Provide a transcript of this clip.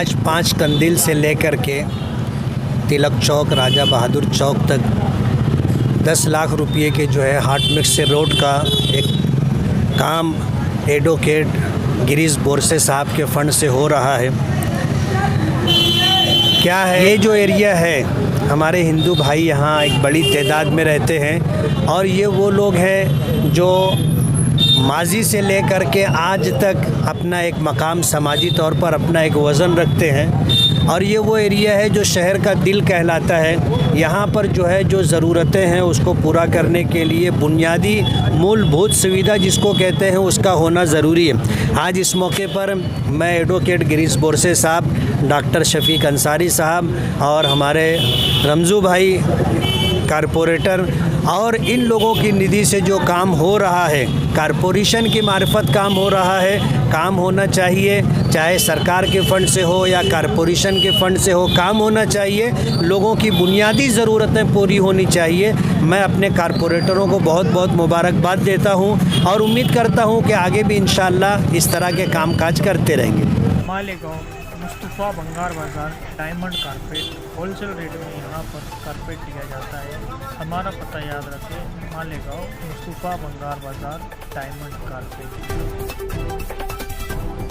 आज 5 कंदील से लेकर के तिलक चौक, राजा बहादुर चौक तक 10 लाख रुपये के जो है हॉट मिक्स रोड का एक काम एडवोकेट गिरीश बोरसे साहब के फंड से हो रहा है। क्या है, ये जो एरिया है हमारे हिंदू भाई यहाँ एक बड़ी तादाद में रहते हैं और ये वो लोग हैं जो माजी से लेकर के आज तक अपना एक मकाम समाजी तौर पर अपना एक वज़न रखते हैं और ये वो एरिया है जो शहर का दिल कहलाता है। यहाँ पर जो है जो ज़रूरतें हैं उसको पूरा करने के लिए बुनियादी मूलभूत सुविधा जिसको कहते हैं उसका होना ज़रूरी है। आज इस मौके पर मैं एडवोकेट गिरीश बोरसे साहब, डॉक्टर शफीक अंसारी साहब और हमारे रमज़ू भाई कारपोरेटर और इन लोगों की निधि से जो काम हो रहा है, कारपोरेशन की मार्फत काम हो रहा है, काम होना चाहिए, चाहे सरकार के फ़ंड से हो या कारपोरेशन के फ़ंड से हो, काम होना चाहिए। लोगों की बुनियादी ज़रूरतें पूरी होनी चाहिए। मैं अपने कारपोरेटरों को बहुत बहुत मुबारकबाद देता हूं और उम्मीद करता हूं कि आगे भी इंशाअल्लाह इस तरह के कामकाज करते रहेंगे। मालेगांव मुस्तफ़ा भंगार बाज़ार डायमंड कारपेट होलसेल रेट में यहाँ पर कारपेट दिया जाता है। हमारा पता याद रखें, मालेगांव मुस्तफ़ा भंगार बाज़ार डायमंड कारपेट।